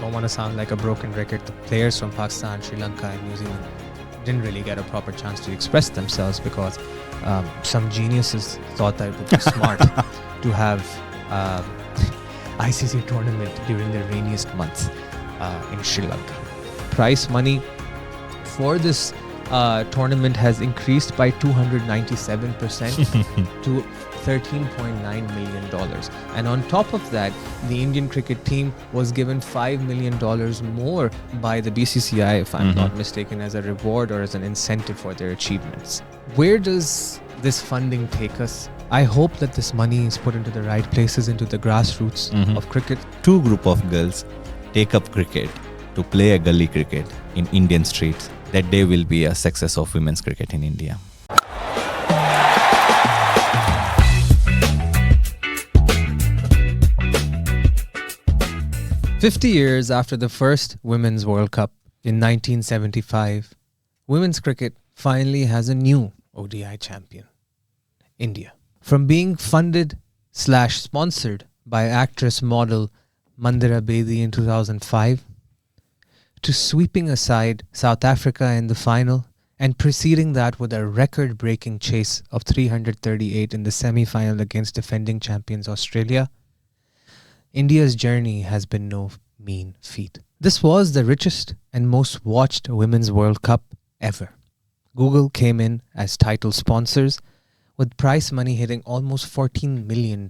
don't want to sound like a broken record. The players from Pakistan, Sri Lanka and New Zealand didn't really get a proper chance to express themselves because some geniuses thought that it would be smart to have ICC tournament during the rainiest months in Sri Lanka. Prize money for this tournament has increased by 297% to $13.9 million. And on top of that, the Indian cricket team was given $5 million more by the BCCI, if I'm not mistaken, as a reward or as an incentive for their achievements. Where does this funding take us? I hope that this money is put into the right places, into the grassroots of cricket. Two group of girls take up cricket to play a gully cricket in Indian streets. That day will be a success of women's cricket in India. "50 years after the first Women's World Cup in 1975, women's cricket finally has a new ODI champion, India. From being funded/sponsored by actress model Mandira Bedi in 2005, to sweeping aside South Africa in the final and preceding that with a record-breaking chase of 338 in the semi-final against defending champions Australia, India's journey has been no mean feat. This was the richest and most watched Women's World Cup ever. Google came in as title sponsors, with prize money hitting almost $14 million,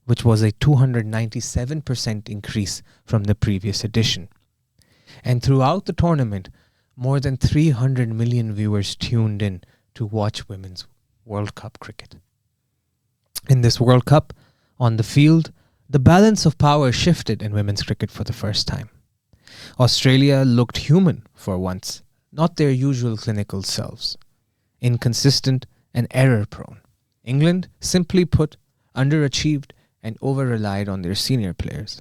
which was a 297% increase from the previous edition. And throughout the tournament, more than 300 million viewers tuned in to watch Women's World Cup cricket. In this World Cup, on the field, the balance of power shifted in women's cricket for the first time. Australia looked human for once, not their usual clinical selves. Inconsistent and error-prone. England, simply put, underachieved and over-relied on their senior players.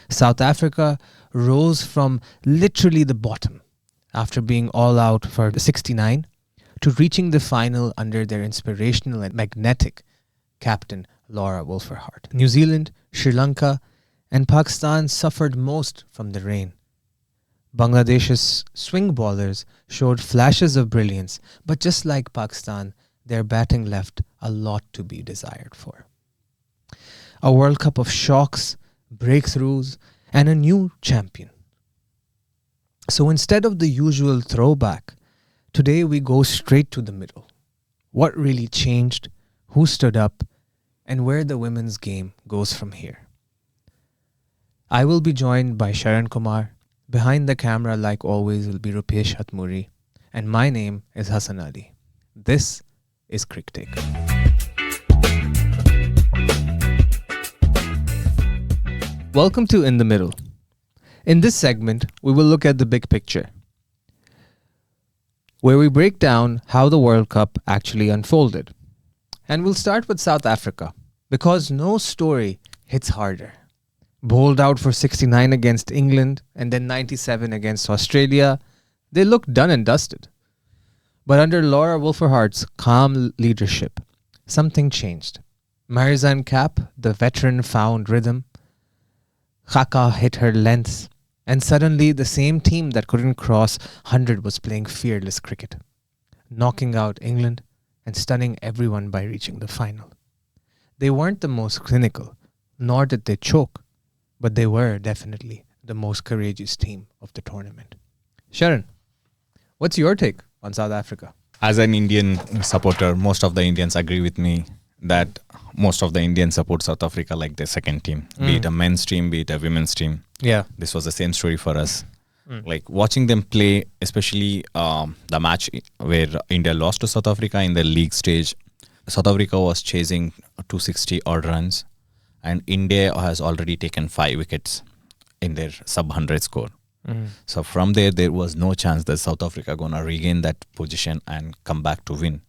South Africa rose from literally the bottom after being all out for 69 to reaching the final under their inspirational and magnetic captain Laura Wolferhart. New Zealand, Sri Lanka and Pakistan suffered most from the rain. Bangladesh's swing bowlers showed flashes of brilliance, but just like Pakistan, their batting left a lot to be desired for. A World Cup of shocks, breakthroughs, and a new champion. So instead of the usual throwback, today we go straight to the middle. What really changed, who stood up, and where the women's game goes from here. I will be joined by Sharan Kumar. Behind the camera, like always, will be Rupesh Hatmuri. And my name is Hassan Ali. This is Crick Take. Welcome to In the Middle. In this segment, we will look at the big picture, where we break down how the World Cup actually unfolded. And we'll start with South Africa, because no story hits harder. Bowled out for 69 against England and then 97 against Australia, they looked done and dusted. But under Laura Wolferhart's calm leadership, something changed. Marizanne Kapp, the veteran, found rhythm. Khaka hit her lengths, and suddenly the same team that couldn't cross 100 was playing fearless cricket, knocking out England and stunning everyone by reaching the final. They weren't the most clinical, nor did they choke, but they were definitely the most courageous team of the tournament. Sharan, what's your take on South Africa? As an Indian supporter, most of the Indians agree with me that most of the Indians support South Africa like their second team, be it a men's team, be it a women's team. Yeah. This was the same story for us. Like watching them play, especially the match where India lost to South Africa in the league stage. South Africa was chasing 260 odd runs, and India has already taken 5 wickets in their sub-100 score. So from there was no chance that South Africa gonna regain that position and come back to win.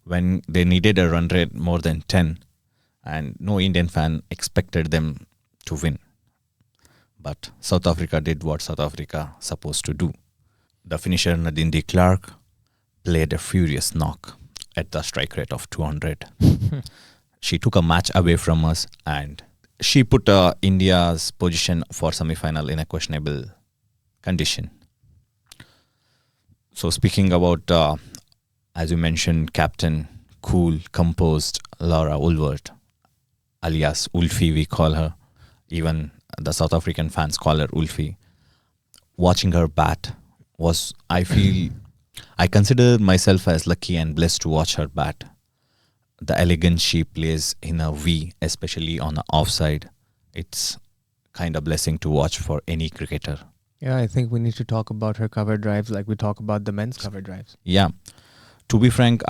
When they needed a run rate more than 10, and no Indian fan expected them to win. But South Africa did what South Africa supposed to do. The finisher Nadine de Klerk played a furious knock at the strike rate of 200. She took a match away from us, and she put India's position for semi-final in a questionable condition. So speaking about, as you mentioned, captain, cool, composed Laura Woolworth, alias Ulfi, we call her. Even the South African fans call her Ulfi. Watching her bat was, I consider myself as lucky and blessed to watch her bat. The elegance she plays in a V, especially on the offside, it's kind of blessing to watch for any cricketer. Yeah, I think we need to talk about her cover drives like we talk about the men's cover drives. Yeah. To be frank,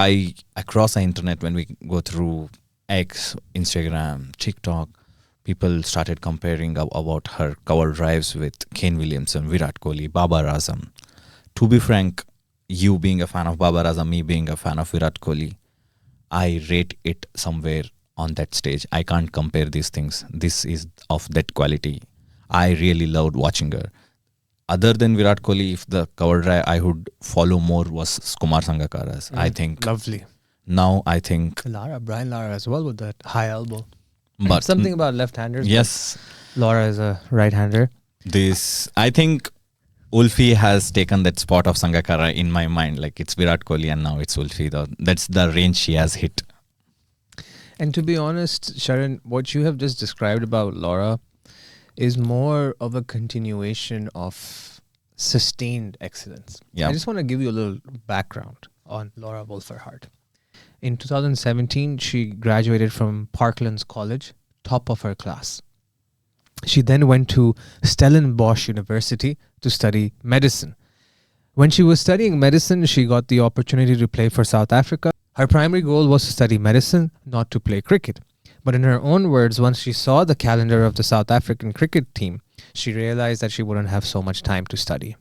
across the internet, when we go through X, Instagram, TikTok, people started comparing about her cover drives with Kane Williamson, Virat Kohli, Babar Azam. To be frank, you being a fan of Babar Azam, me being a fan of Virat Kohli, I rate it somewhere on that stage. I can't compare these things. This is of that quality. I really loved watching her. Other than Virat Kohli, if the cover drive I would follow more was Kumar Sangakkara's. I think Lovely. now I think Brian Lara as well with that high elbow. but Something about left-handers. yes, but Laura is a right-hander. I think Ulfi has taken that spot of Sangakkara in my mind. Like it's Virat Kohli and now it's Ulfi. That's the range she has hit. And to be honest, Sharon, what you have just described about Laura is more of a continuation of sustained excellence. Yeah. I just want to give you a little background on Laura Wolferhart. In 2017, she graduated from Parklands College, top of her class. She then went to Stellenbosch University to study medicine. When she was studying medicine, she got the opportunity to play for South Africa. Her primary goal was to study medicine, not to play cricket. But in her own words, once she saw the calendar of the South African cricket team, she realized that she wouldn't have so much time to study.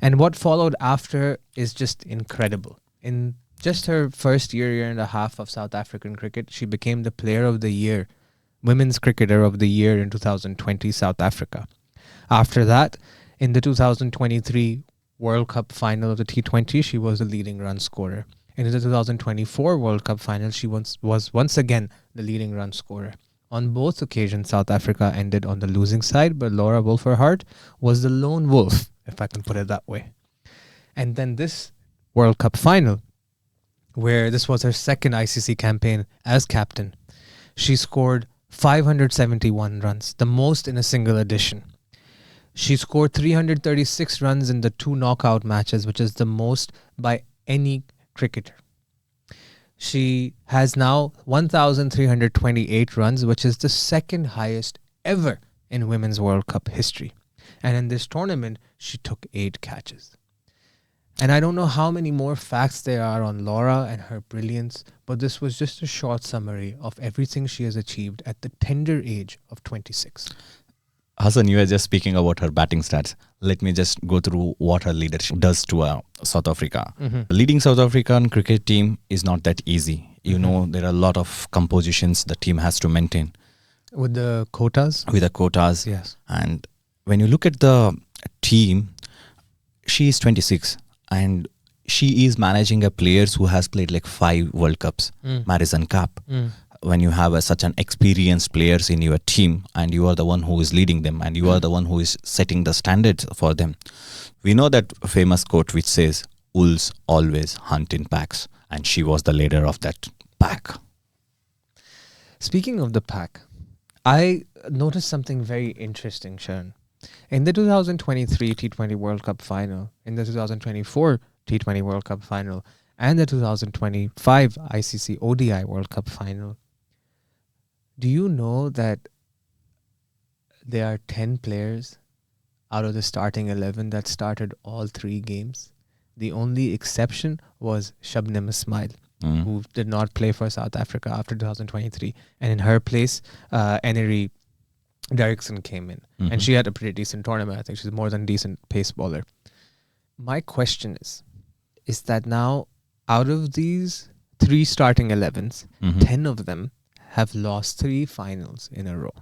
And what followed after is just incredible. In just her first year and a half of South African cricket, she became the Player of the Year, Women's Cricketer of the Year in 2020 South Africa. After that, in the 2023 World Cup final of the T20, she was the leading run scorer. In the 2024 World Cup final, she was once again the leading run scorer. On both occasions, South Africa ended on the losing side, but Laura Wolferhart was the lone wolf, if I can put it that way. And then this World Cup final, where this was her second ICC campaign as captain, she scored 571 runs, the most in a single edition. She scored 336 runs in the 2 knockout matches, which is the most by any cricketer. She has now 1,328 runs, which is the second highest ever in Women's World Cup history. And in this tournament, she took 8 catches. And I don't know how many more facts there are on Laura and her brilliance, but this was just a short summary of everything she has achieved at the tender age of 26. Hassan, you were just speaking about her batting stats. Let me just go through what her leadership does to South Africa. Leading South African cricket team is not that easy. You know, there are a lot of compositions the team has to maintain. With the quotas? With the quotas. Yes. And when you look at the team, she is 26 and she is managing a players who has played like 5 World Cups, Madison Cup. When you have such an experienced players in your team and you are the one who is leading them and you are the one who is setting the standards for them. We know that famous quote which says, wolves always hunt in packs, and she was the leader of that pack. Speaking of the pack, I noticed something very interesting, Sharon. In the 2023 T20 World Cup final, in the 2024 T20 World Cup final, and the 2025 ICC ODI World Cup final, do you know that there are 10 players out of the starting 11 that started all 3 games? The only exception was Shabnam Ismail, who did not play for South Africa after 2023. And in her place, Enery Derrickson came in. And she had a pretty decent tournament. I think she's more than decent pace bowler. My question is that now out of these 3 starting 11s, 10 of them have lost 3 finals in a row.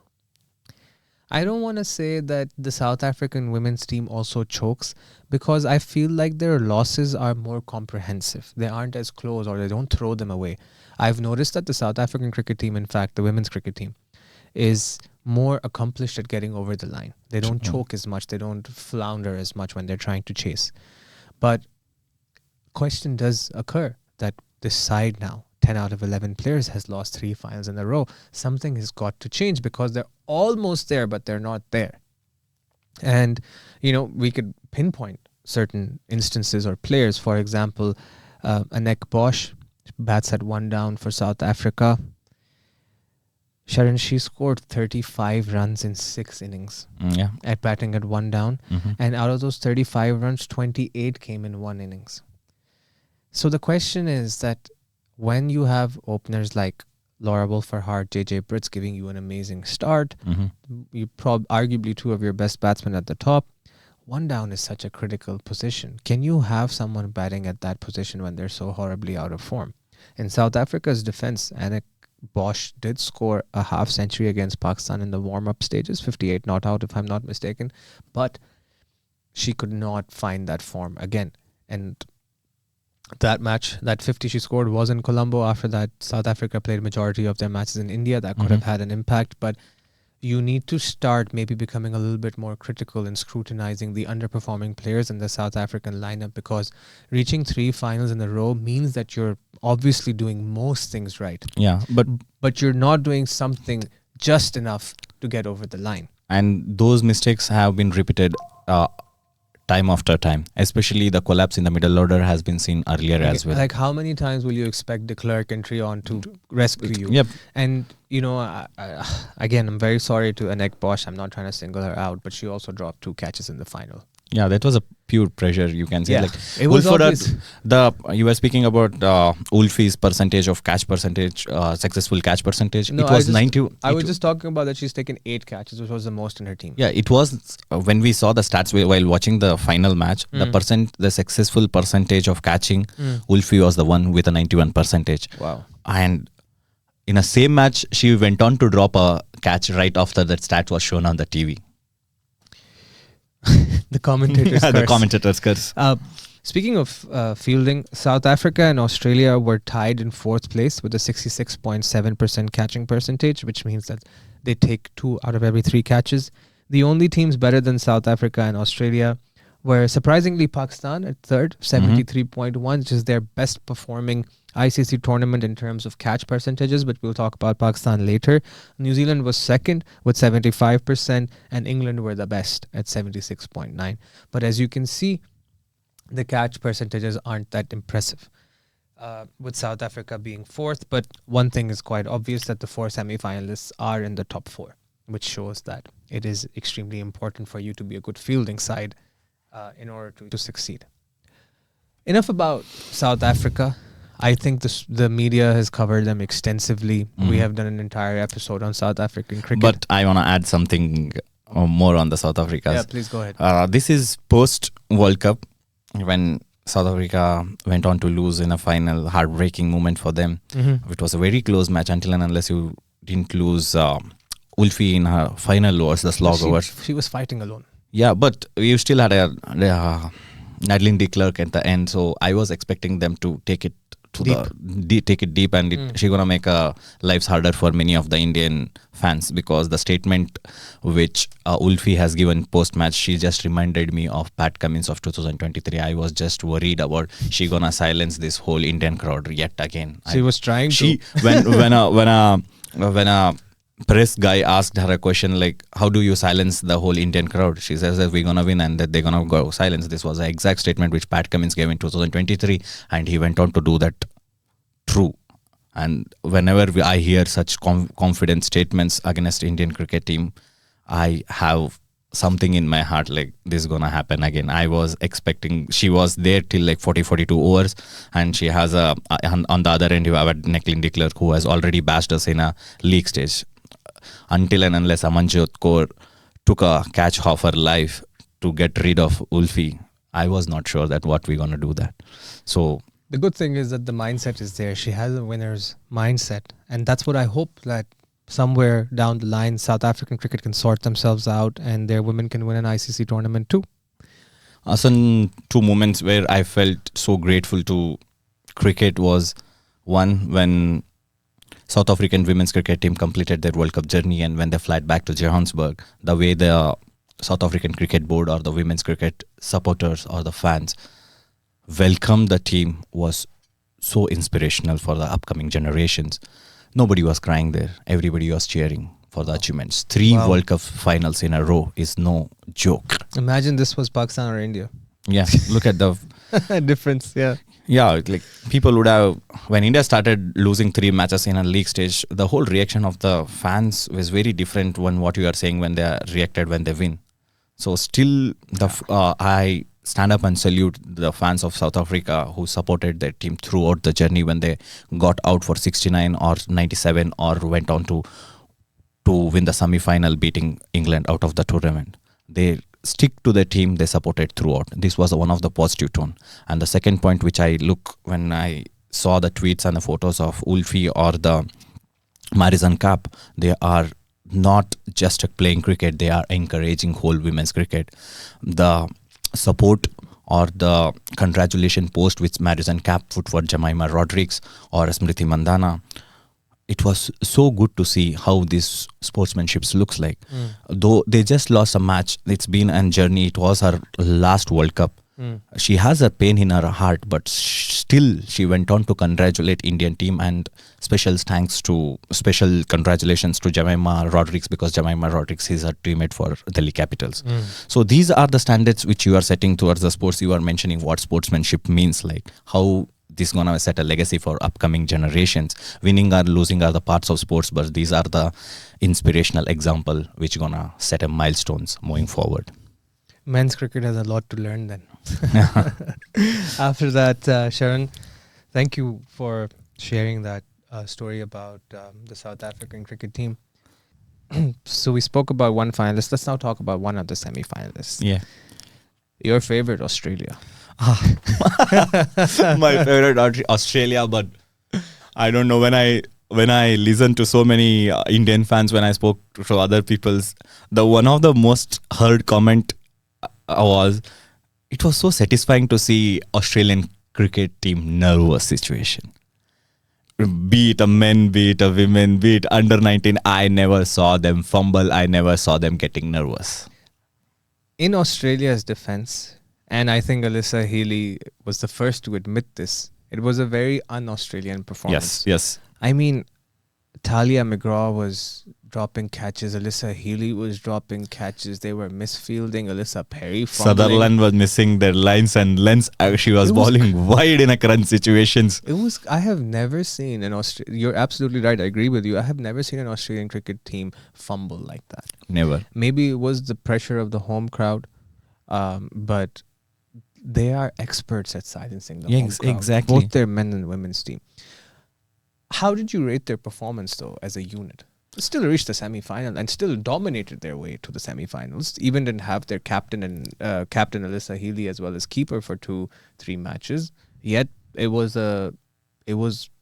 I don't want to say that the South African women's team also chokes, because I feel like their losses are more comprehensive. They aren't as close, or they don't throw them away. I've noticed that the South African cricket team, in fact, the women's cricket team, is more accomplished at getting over the line. They don't choke as much. They don't flounder as much when they're trying to chase. But question does occur that this side now, 10 out of 11 players, has lost 3 finals in a row. Something has got to change because they're almost there, but they're not there. And, we could pinpoint certain instances or players. For example, Anek Bosch bats at 1 down for South Africa. Sharon, she scored 35 runs in 6 innings at batting at 1 down. And out of those 35 runs, 28 came in 1 innings. So the question is that when you have openers like Laura Wolferhart, JJ Britz giving you an amazing start, you arguably 2 of your best batsmen at the top, 1 down is such a critical position. Can you have someone batting at that position when they're so horribly out of form? In South Africa's defense, Anek Bosch did score a half century against Pakistan in the warm-up stages, 58 not out if I'm not mistaken, but she could not find that form again. And that match, that 50 she scored was in Colombo. After that, South Africa played majority of their matches in India. That could have had an impact, but you need to start maybe becoming a little bit more critical in scrutinizing the underperforming players in the South African lineup, because reaching 3 finals in a row means that you're obviously doing most things right. Yeah, but you're not doing something just enough to get over the line. And those mistakes have been repeated time after time. Especially the collapse in the middle order has been seen earlier as well. Like, how many times will you expect de Klerk and Trion to rescue you? Yep. And, again, I'm very sorry to Anek Bosch. I'm not trying to single her out, but she also dropped 2 catches in the final. Yeah, that was a pure pressure, you can say. Yeah, like it was you were speaking about Ulfi's percentage of catch percentage, successful catch percentage. No, it was 90. I was just talking about that she's taken 8 catches, which was the most in her team. Yeah, it was when we saw the stats while watching the final match, the successful percentage of catching, Ulfi was the one with a 91 percentage. Wow. And in a same match, she went on to drop a catch right after that stat was shown on the TV. The commentators curse. The commentators curse. Speaking of fielding, South Africa and Australia were tied in 4th place with a 66.7% catching percentage, which means that they take 2 out of every 3 catches. The only teams better than South Africa and Australia were surprisingly Pakistan at 3rd, 73.1, which is their best performing ICC tournament in terms of catch percentages, but we'll talk about Pakistan later. New Zealand was 2nd with 75%, and England were the best at 76.9. But as you can see, the catch percentages aren't that impressive, with South Africa being 4th. But one thing is quite obvious, that the 4 semi-finalists are in the top 4, which shows that it is extremely important for you to be a good fielding side in order to succeed. Enough about South Africa. I think the media has covered them extensively. We have done an entire episode on South African cricket. But I want to add something more on the South Africas. Yeah, please go ahead. This is post-World Cup, when South Africa went on to lose in a final, heartbreaking moment for them. It was a very close match until and unless you didn't lose Ulfi in her final overs, the slog overs. She was fighting alone. Yeah, but you still had a Nadine de Klerk at the end, so I was expecting them to take it take it deep, and she's gonna make lives harder for many of the Indian fans, because the statement which Ulfi has given post match, she just reminded me of Pat Cummins of 2023. I was just worried about she gonna silence this whole Indian crowd yet again. She was trying to. When a press guy asked her a question like, how do you silence the whole Indian crowd? She says that we're gonna win and that they're gonna go silence. This was the exact statement which Pat Cummins gave in 2023, and he went on to do that. True. And whenever I hear such confident statements against Indian cricket team, I have something in my heart like this is gonna happen again. I was expecting, she was there till like 40-42 overs, and she has on the other end you have Declan de Klerk, who has already bashed us in a league stage. Until and unless Amanjot Kaur took a catch off her life to get rid of Ulfi, I was not sure that what we're gonna do that. So the good thing is that the mindset is there. She has a winner's mindset, and that's what I hope, that somewhere down the line South African cricket can sort themselves out and their women can win an ICC tournament too. Some 2 moments where I felt so grateful to cricket was, one, when South African women's cricket team completed their World Cup journey, and when they flight back to Johannesburg, the way the South African Cricket Board or the women's cricket supporters or the fans welcomed the team was so inspirational for the upcoming generations. Nobody was crying there. Everybody was cheering for the achievements. 3 World Cup finals in a row is no joke. Imagine this was Pakistan or India. Yeah, look at the difference. Yeah. Yeah, like people would have, when India started losing 3 matches in a league stage, the whole reaction of the fans was very different than what you are saying when they reacted when they win. So still, I stand up and salute the fans of South Africa who supported their team throughout the journey when they got out for 69 or 97 or went on to win the semi-final, beating England out of the tournament. They stick to the team they supported throughout. This was one of the positive tone. And the second point which I look when I saw the tweets and the photos of Ulfi or the Marizan Cup, they are not just playing cricket, they are encouraging whole women's cricket. The support or the congratulation post which Marizan Cup put for Jemima Rodrigues or Smriti Mandana, it was so good to see how this sportsmanship looks like. Though they just lost a match, it's been a journey. It was her last World Cup. She has a pain in her heart, but still she went on to congratulate Indian team, and special congratulations to Jemima Rodrigues, because Jemima Rodrigues is a teammate for Delhi Capitals. So these are the standards which you are setting towards the sports. You are mentioning what sportsmanship means, like how this is going to set a legacy for upcoming generations. Winning or losing are the parts of sports, but these are the inspirational example which going to set a milestones moving forward. Men's cricket has a lot to learn then. After that, Sharon, thank you for sharing that story about the South African cricket team. So we spoke about one finalist. Let's now talk about one of the semi-finalists. Yeah. Your favorite, Australia. My favorite Australia, but I don't know, when I listen to so many Indian fans, when I spoke to other people's, the one of the most heard comment was, it was so satisfying to see Australian cricket team nervous situation. Be it a men, be it a women, be it under 19, I never saw them fumble. I never saw them getting nervous. In Australia's defense, and I think Alyssa Healy was the first to admit this, it was a very un-Australian performance. Yes. I mean, Talia McGraw was dropping catches. Alyssa Healy was dropping catches. They were misfielding. Alyssa Perry fumbling. Sutherland was missing their lines and lengths. She was bowling wide in a current situations. I have never seen an Australian... You're absolutely right. I agree with you. I have never seen an Australian cricket team fumble like that. Never. Maybe it was the pressure of the home crowd, but they are experts at silencing the home crowd. Exactly. Both their men and women's team. How did you rate their performance, though, as a unit? Still reached the semi-final and still dominated their way to the semi-finals. Even didn't have their captain Alyssa Healy as well as keeper for 2-3 matches. Yet it was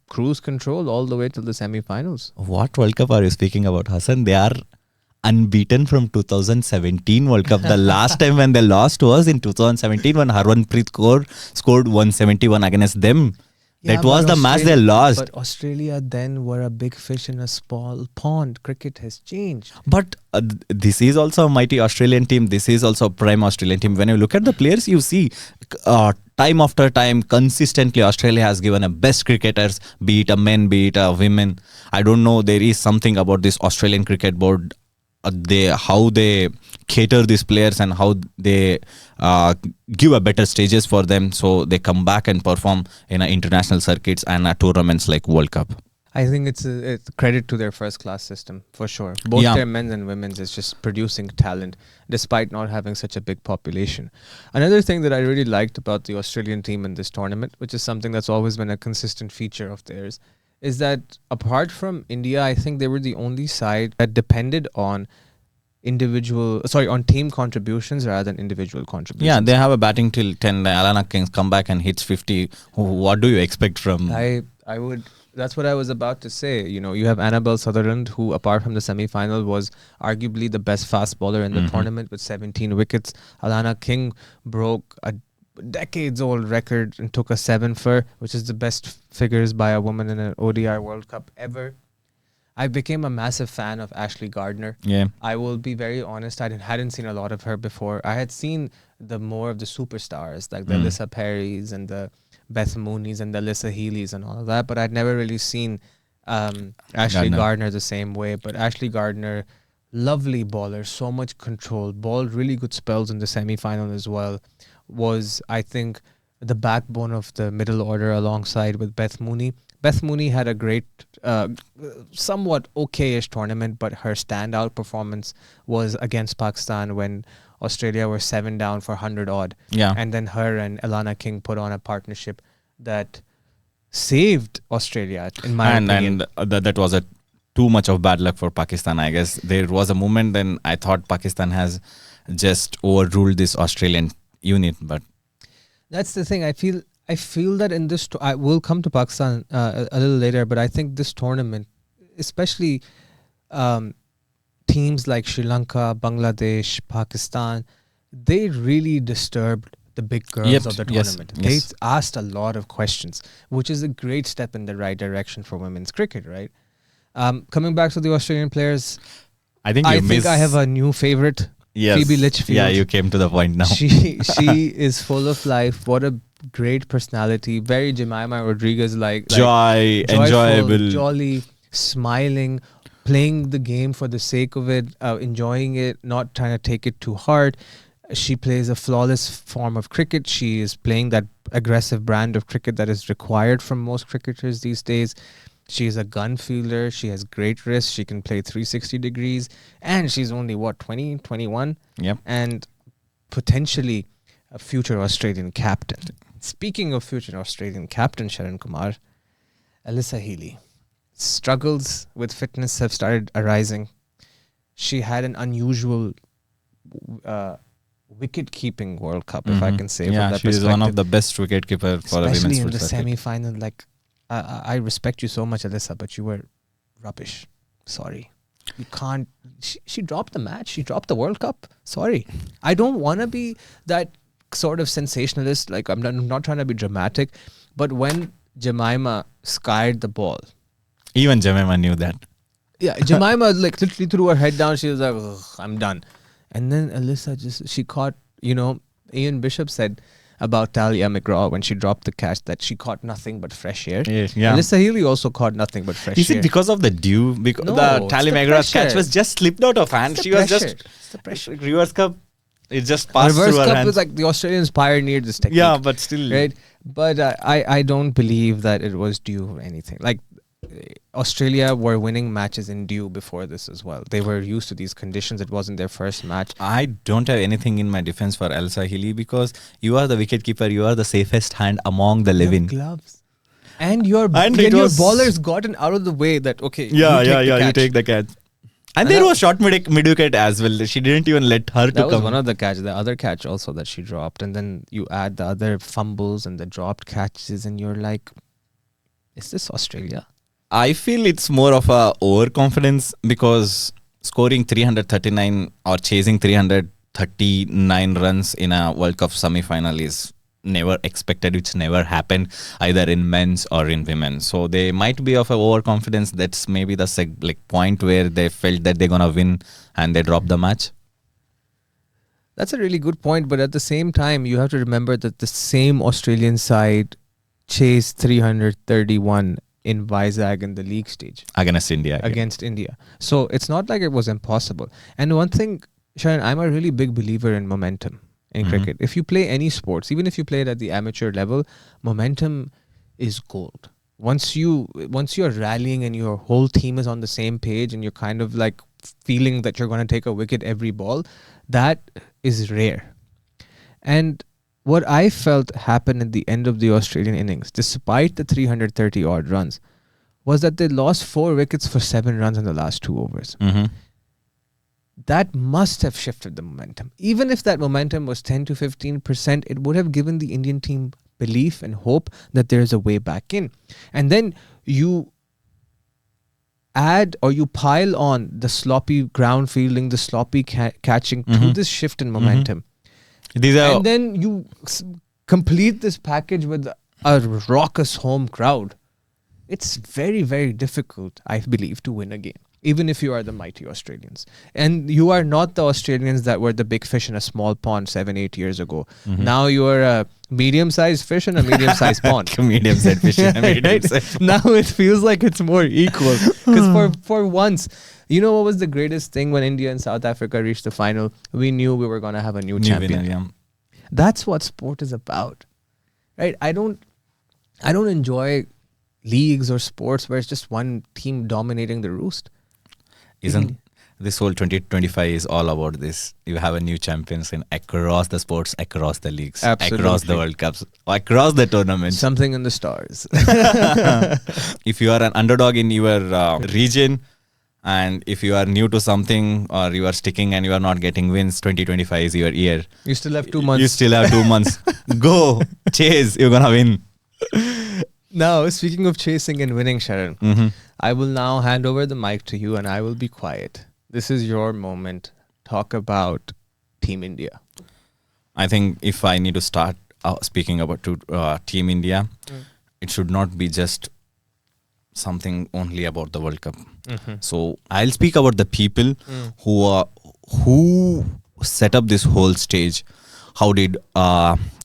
cruise control all the way to the semi-finals. What World Cup are you speaking about, Hassan? They are unbeaten from 2017 World Cup. The last time when they lost was in 2017 when Harmanpreet Kaur scored 171 against them. Yeah, that was the match they lost. But Australia then were a big fish in a small pond. Cricket has changed. But this is also a mighty Australian team. This is also a prime Australian team. When you look at the players, you see time after time, consistently Australia has given a best cricketers, be it a men, be it a women. I don't know. There is something about this Australian cricket board. How they cater these players and how they give a better stages for them, so they come back and perform in international circuits and tournaments like World Cup. I think it's credit to their first class system for sure. Both their men's and women's is just producing talent despite not having such a big population. Another thing that I really liked about the Australian team in this tournament, which is something that's always been a consistent feature of theirs, is that apart from India, I think they were the only side that depended on team contributions rather than individual contributions. Yeah, they have a batting till 10. Alana Kings come back and hits 50. What do you expect from... That's what I was about to say. You know, you have Annabelle Sutherland, who apart from the semi-final was arguably the best fast bowler in the tournament with 17 wickets. Alana King broke a decades-old record and took a 7 for, which is the best figures by a woman in an ODI World Cup ever. I became a massive fan of Ashley Gardner. Yeah. I will be very honest. hadn't seen a lot of her before. I had seen the more of the superstars like the Alyssa Perrys and the Beth Moonies and the Alyssa Healy's and all of that, but I'd never really seen Ashley Gardner the same way. But Ashley Gardner, lovely baller, so much control, balled really good spells in the semi-final as well. Was, I think, the backbone of the middle order alongside with Beth Mooney. Beth Mooney had a great, somewhat okay-ish tournament, but her standout performance was against Pakistan when Australia were 7 down for 100 odd. Yeah. And then her and Alana King put on a partnership that saved Australia, in my opinion. And that was a too much of bad luck for Pakistan, I guess. There was a moment then I thought Pakistan has just overruled this Australian unit, but that's the thing. I feel that in this, I will come to Pakistan a little later, but I think this tournament, especially teams like Sri Lanka, Bangladesh, Pakistan, they really disturbed the big girls of the tournament. They asked a lot of questions, which is a great step in the right direction for women's cricket, right? Coming back to the Australian players, I think I have a new favorite. Yes. Phoebe Litchfield. Yeah, you came to the point now. She is full of life. What a great personality. Very Jemima Rodriguez like. Joy, joyful, enjoyable. Jolly, smiling, playing the game for the sake of it, enjoying it, not trying to take it too hard. She plays a flawless form of cricket. She is playing that aggressive brand of cricket that is required from most cricketers these days. She is a gun fielder. She has great wrist. She can play 360 degrees. And she's only, 20, 21? Yep. And potentially a future Australian captain. Speaking of future Australian captain, Sharan Kumar, Alyssa Healy. Struggles with fitness have started arising. She had an unusual wicket-keeping World Cup, if I can say. Yeah, from that she is perspective. one of the best wicket-keeper for a women's Especially in football the cricket. semi-final, like, I respect you so much, Alyssa, but you were rubbish. Sorry. You can't... She dropped the match. She dropped the World Cup. Sorry. I don't want to be that sort of sensationalist. Like, I'm not trying to be dramatic. But when Jemima skied the ball... Even Jemima knew that. Yeah, Jemima like literally threw her head down. She was like, "Ugh, I'm done." And then Alyssa she caught, Ian Bishop said about Talia McGraw when she dropped the catch that she caught nothing but fresh air. Yeah. Alyssa Healy also caught nothing but fresh air. Is it because of the dew? Because No, the it's Talia the McGraw's catch pressure. was just slipped out of hand. It's the She was pressure. just It's the pressure. reverse cup. It just passed Reverse through her cup hands. was like the Australians pioneered this technique. Yeah, but still. Right? But I don't believe that it was due or anything. Like, Australia were winning matches in dew before this as well. They were used to these conditions. It wasn't their first match. I don't have anything in my defense for Alyssa Healy because you are the wicketkeeper. You are the safest hand among the living. Gloves. And your baller's gotten out of the way that, okay, You take the catch. And there was short mid-wicket as well. She didn't even let her to That was come. one of the catches. The other catch also that she dropped. And then you add the other fumbles and the dropped catches and you're like, is this Australia? I feel it's more of a overconfidence because scoring 339 or chasing 339 runs in a World Cup semi-final is never expected. It's never happened either in men's or in women. So they might be of a overconfidence. That's maybe the point where they felt that they're gonna win and they dropped the match. That's a really good point. But at the same time, you have to remember that the same Australian side chased 331 in Vizag in the league stage Against India. against India. So it's not like it was impossible. And one thing, Sharon, I'm a really big believer in momentum in cricket. If you play any sports, even if you play it at the amateur level, momentum is gold. Once you're rallying and your whole team is on the same page and you're kind of like feeling that you're going to take a wicket every ball, that is rare. And what I felt happened at the end of the Australian innings, despite the 330 odd runs, was that they lost 4 wickets for 7 runs in the last 2 overs. That must have shifted the momentum. Even if that momentum was 10 to 15%, it would have given the Indian team belief and hope that there's a way back in. And then you add or you pile on the sloppy ground fielding, the sloppy catching to this shift in momentum. And then you complete this package with a raucous home crowd. it's very, very difficult, I believe, to win a game, even if you are the mighty Australians. And you are not the Australians that were the big fish in a small pond 7-8 years ago. Now you are a medium-sized fish in a medium-sized pond. Medium-sized fish in a medium-sized pond. Now it feels like it's more equal. Because for once, you know what was the greatest thing when India and South Africa reached the final? We knew we were going to have a new champion. Winner, yeah. That's what sport is about, right? I don't enjoy leagues or sports where it's just one team dominating the roost. Isn't this whole 2025 is all about this? You have a new champions in across the sports, across the leagues, Absolutely. across the World Cups, across the tournaments. Something in the stars. If you are an underdog in your region, and if you are new to something or you are sticking and you are not getting wins, 2025 is your year. You still have 2 months. You still have 2 months. Go, chase, you're going to win. Now, speaking of chasing and winning, Sharon, I will now hand over the mic to you and I will be quiet. This is your moment. Talk about Team India. I think if I need to start speaking about Team India, it should not be just something only about the World Cup. So I'll speak about the people who set up this whole stage. How did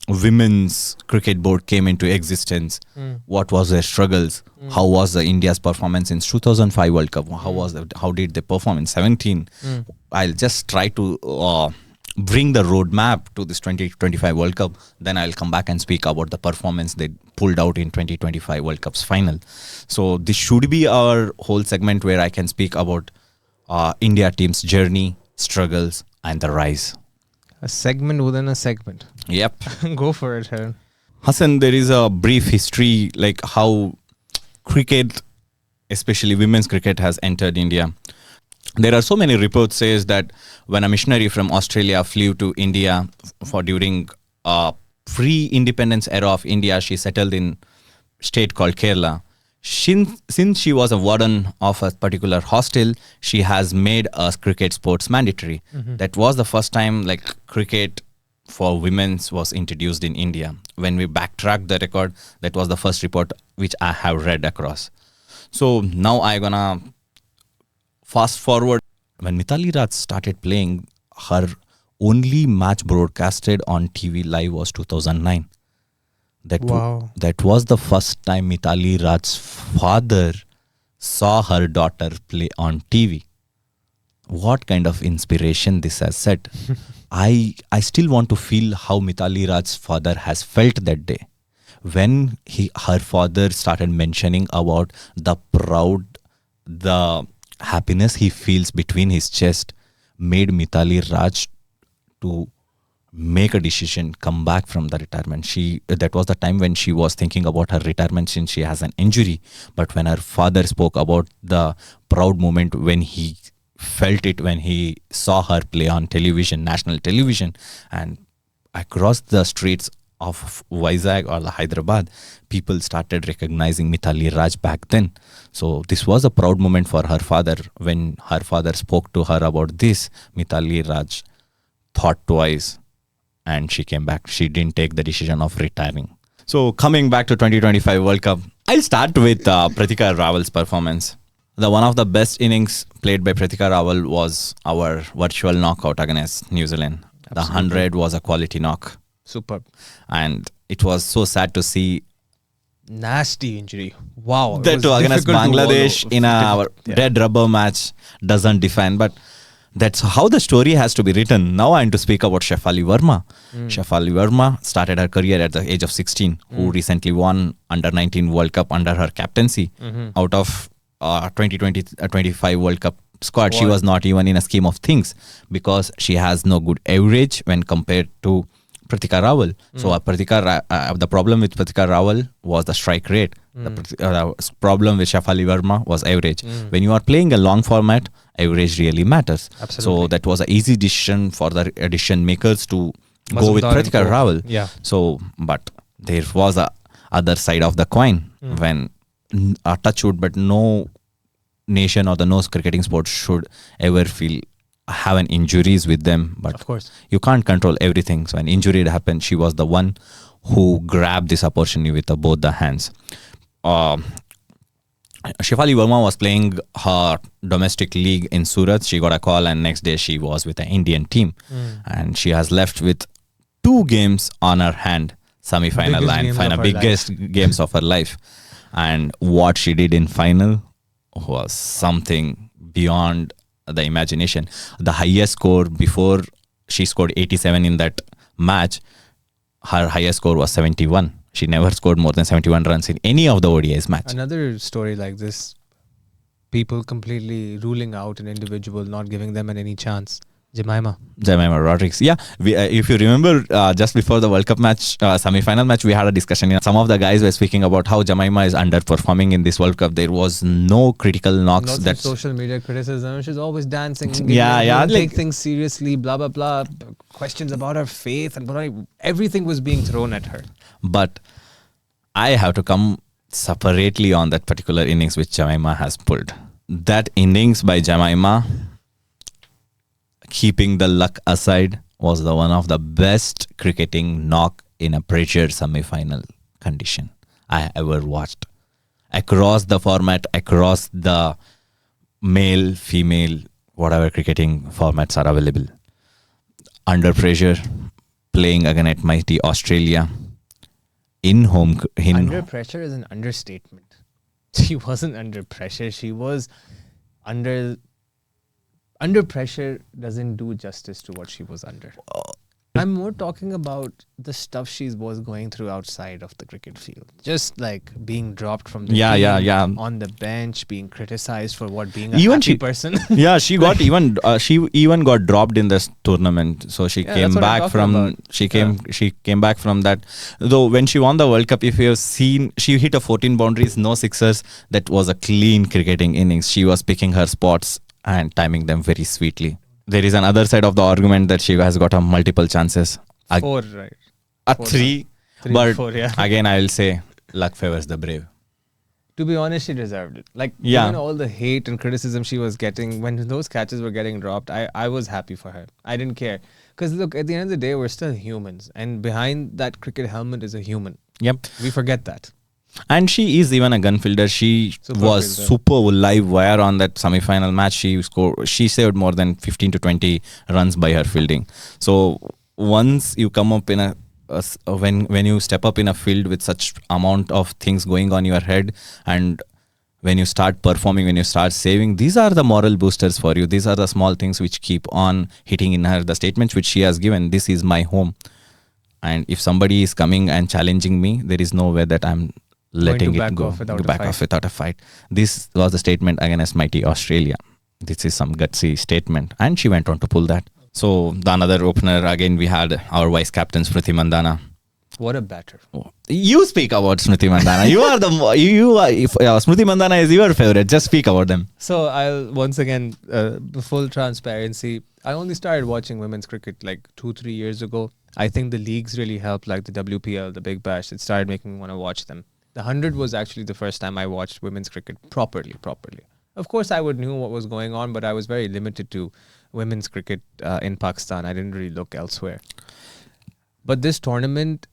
women's cricket board came into existence? What was their struggles? How was the India's performance in 2005 World Cup? How did they perform in 17? I'll just try to bring the roadmap to this 2025 World Cup. Then I'll come back and speak about the performance they pulled out in 2025 World Cup's final. So this should be our whole segment where I can speak about India team's journey, struggles, and the rise. A segment within a segment. Yep. Go for it, Sharon. Hassan, there is a brief history like how cricket, especially women's cricket, has entered India. There are so many reports says that when a missionary from Australia flew to India for during pre-independence era of India, she settled in state called Kerala. Since she was a warden of a particular hostel, she has made us cricket sports mandatory. That was the first time like cricket for women was introduced in India. When we backtrack the record, that was the first report which I have read across. So now I'm gonna fast forward. When Mithali Raj started playing, her only match broadcasted on TV live was 2009. That was the first time Mithali Raj's father saw her daughter play on TV. What kind of inspiration this has set. I still want to feel how Mithali Raj's father has felt that day. When her father started mentioning about the proud, the happiness he feels between his chest, made Mithali Raj to make a decision, come back from the retirement. That was the time when she was thinking about her retirement since she has an injury. But when her father spoke about the proud moment when he felt it, when he saw her play on television, national television, and across the streets of Vizag or the Hyderabad, people started recognizing Mithali Raj back then. So this was a proud moment for her father. When her father spoke to her about this, Mithali Raj thought twice and she came back. She didn't take the decision of retiring. So coming back to 2025 World Cup, I'll start with Pratika Rawal's performance. One of the best innings played by Pratika Rawal was our virtual knockout against New Zealand. Absolutely. The 100 was a quality knock. Superb. And it was so sad to see. Nasty injury. Wow. That too against Bangladesh in a red rubber match doesn't define. But that's how the story has to be written. Now I am to speak about Shefali Verma. Shefali Verma started her career at the age of 16, who recently won Under-19 World Cup under her captaincy. Out of 2025 World Cup squad, she was not even in a scheme of things because she has no good average when compared to Pratika Rawal. So the problem with Pratika Rawal was the strike rate. The problem with Shefali Verma was average. When you are playing a long format, average really matters. Absolutely. So that was an easy decision for the decision makers to go with Pratika Rawal. Yeah. So, but there was a other side of the coin when a touch wood, but no nation or no cricketing sport should ever have an injuries with them. But of course, you can't control everything. So an injury happened. She was the one who grabbed this opportunity with both the hands. Shefali Verma was playing her domestic league in Surat. She got a call, and next day she was with the Indian team. And she has left with 2 games on her hand, semi-final Biggest and games final, of her biggest games of her life. And what she did in final was something beyond the imagination. The highest score before she scored 87 in that match, her highest score was 71. She never scored more than 71 runs in any of the ODIs match. Another story like this, people completely ruling out an individual, not giving them any chance. Jemima Rodriguez. Yeah, if you remember, just before the World Cup match, semi-final match, we had a discussion. Some of the guys were speaking about how Jemima is underperforming in this World Cup. There was no critical knocks. Lots of social media criticism. She's always dancing. Yeah. Take things seriously. Blah blah blah. Questions about her faith and everything was being thrown at her. But I have to come separately on that particular innings which Jemima has pulled. That innings by Jemima, keeping the luck aside, was the one of the best cricketing knock in a pressure semi-final condition I ever watched. Across the format, across the male, female, whatever cricketing formats are available. Under pressure, playing against mighty Australia. Under pressure is an understatement. She wasn't under pressure. She was under pressure. Doesn't do justice to what she was under. I'm more talking about the stuff she was going through outside of the cricket field. Just like being dropped from the team, on the bench, being criticized for being a happy person. Yeah, she got she even got dropped in this tournament. So she came back from she came back from that. Though when she won the World Cup, if you have seen, she hit a 14 boundaries, no sixers. That was a clean cricketing innings. She was picking her spots and timing them very sweetly. There is another side of the argument that she has got multiple chances. 4, right? Three, but 4, yeah. Again, I will say luck favors the brave. To be honest, she deserved it. Given all the hate and criticism she was getting when those catches were getting dropped, I was happy for her. I didn't care. Because look, at the end of the day, we're still humans. And behind that cricket helmet is a human. Yep. We forget that. And she is even a gun fielder. She was super live wire on that semi-final match. She saved more than 15 to 20 runs by her fielding. So once you come up in when you step up in a field with such amount of things going on your head, and when you start performing, when you start saving, these are the moral boosters for you. These are the small things which keep on hitting in her. The statements which she has given, this is my home. And if somebody is coming and challenging me, there is no way that I'm letting it go back off without a fight. This was the statement against mighty Australia. This is some gutsy statement, and she went on to pull that. So the another opener, again we had our vice captain Smriti Mandhana. What a batter! You speak about Smriti Mandhana. You are Smriti Mandhana is your favorite. Just speak about them. So I'll once again, full transparency. I only started watching women's cricket like 2-3 years ago. I think the leagues really helped, like the WPL, the Big Bash. It started making me want to watch them. The 100 was actually the first time I watched women's cricket properly. Of course, I knew what was going on, but I was very limited to women's cricket in Pakistan. I didn't really look elsewhere. But this tournament,